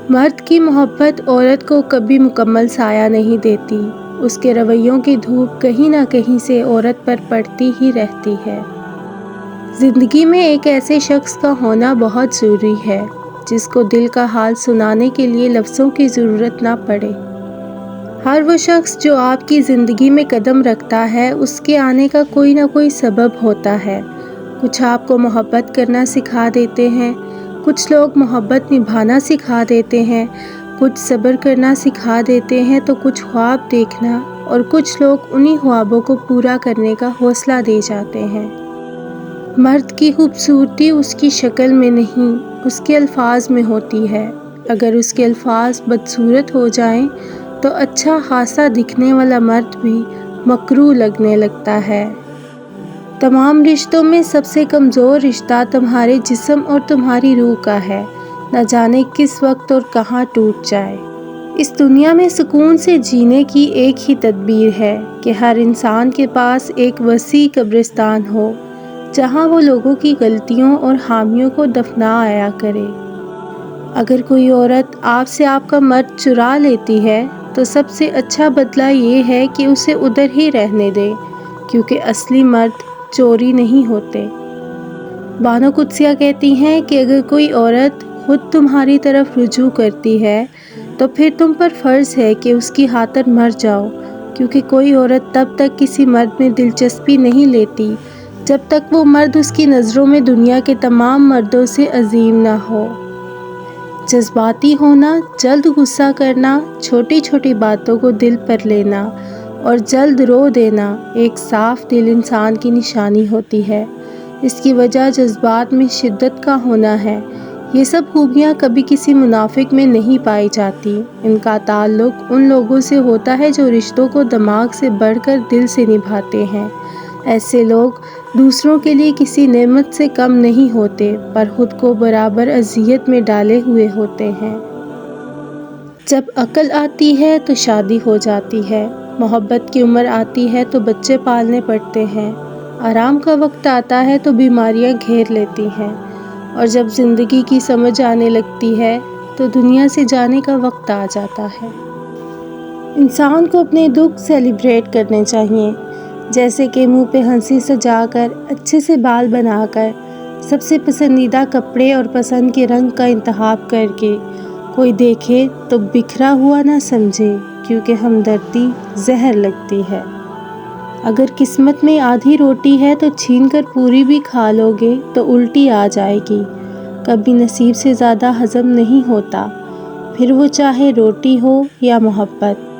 مرد کی محبت عورت کو کبھی مکمل سایہ نہیں دیتی، اس کے رویوں کی دھوپ کہیں نہ کہیں سے عورت پر پڑتی ہی رہتی ہے۔ زندگی میں ایک ایسے شخص کا ہونا بہت ضروری ہے جس کو دل کا حال سنانے کے لیے لفظوں کی ضرورت نہ پڑے۔ ہر وہ شخص جو آپ کی زندگی میں قدم رکھتا ہے، اس کے آنے کا کوئی نہ کوئی سبب ہوتا ہے۔ کچھ آپ کو محبت کرنا سکھا دیتے ہیں، کچھ لوگ محبت نبھانا سکھا دیتے ہیں، کچھ صبر کرنا سکھا دیتے ہیں تو کچھ خواب دیکھنا، اور کچھ لوگ انہی خوابوں کو پورا کرنے کا حوصلہ دے جاتے ہیں۔ مرد کی خوبصورتی اس کی شکل میں نہیں، اس کے الفاظ میں ہوتی ہے۔ اگر اس کے الفاظ بدصورت ہو جائیں تو اچھا خاصا دکھنے والا مرد بھی مکروہ لگنے لگتا ہے۔ تمام رشتوں میں سب سے کمزور رشتہ تمہارے جسم اور تمہاری روح کا ہے، نہ جانے کس وقت اور کہاں ٹوٹ جائے۔ اس دنیا میں سکون سے جینے کی ایک ہی تدبیر ہے کہ ہر انسان کے پاس ایک وسیع قبرستان ہو جہاں وہ لوگوں کی غلطیوں اور خامیوں کو دفنا آیا کرے۔ اگر کوئی عورت آپ سے آپ کا مرد چرا لیتی ہے تو سب سے اچھا بدلہ یہ ہے کہ اسے ادھر ہی رہنے دے، کیونکہ اصلی مرد چوری نہیں ہوتے۔ بانو قدسیہ کہتی ہیں کہ اگر کوئی عورت خود تمہاری طرف رجوع کرتی ہے تو پھر تم پر فرض ہے کہ اس کی خاطر مر جاؤ، کیونکہ کوئی عورت تب تک کسی مرد میں دلچسپی نہیں لیتی جب تک وہ مرد اس کی نظروں میں دنیا کے تمام مردوں سے عظیم نہ ہو۔ جذباتی ہونا، جلد غصہ کرنا، چھوٹی چھوٹی باتوں کو دل پر لینا اور جلد رو دینا ایک صاف دل انسان کی نشانی ہوتی ہے۔ اس کی وجہ جذبات میں شدت کا ہونا ہے۔ یہ سب خوبیاں کبھی کسی منافق میں نہیں پائی جاتی۔ ان کا تعلق ان لوگوں سے ہوتا ہے جو رشتوں کو دماغ سے بڑھ کر دل سے نبھاتے ہیں۔ ایسے لوگ دوسروں کے لیے کسی نعمت سے کم نہیں ہوتے، پر خود کو برابر اذیت میں ڈالے ہوئے ہوتے ہیں۔ جب عقل آتی ہے تو شادی ہو جاتی ہے، محبت کی عمر آتی ہے تو بچے پالنے پڑتے ہیں، آرام کا وقت آتا ہے تو بیماریاں گھیر لیتی ہیں، اور جب زندگی کی سمجھ آنے لگتی ہے تو دنیا سے جانے کا وقت آ جاتا ہے۔ انسان کو اپنے دکھ سیلیبریٹ کرنے چاہیے، جیسے کہ منہ پہ ہنسی سجا کر، اچھے سے بال بنا کر، سب سے پسندیدہ کپڑے اور پسند کے رنگ کا انتخاب کر کے۔ کوئی دیکھے تو بکھرا ہوا نہ سمجھے، کیونکہ ہمدردی زہر لگتی ہے۔ اگر قسمت میں آدھی روٹی ہے تو چھین کر پوری بھی کھا لو گے تو الٹی آ جائے گی۔ کبھی نصیب سے زیادہ ہضم نہیں ہوتا، پھر وہ چاہے روٹی ہو یا محبت۔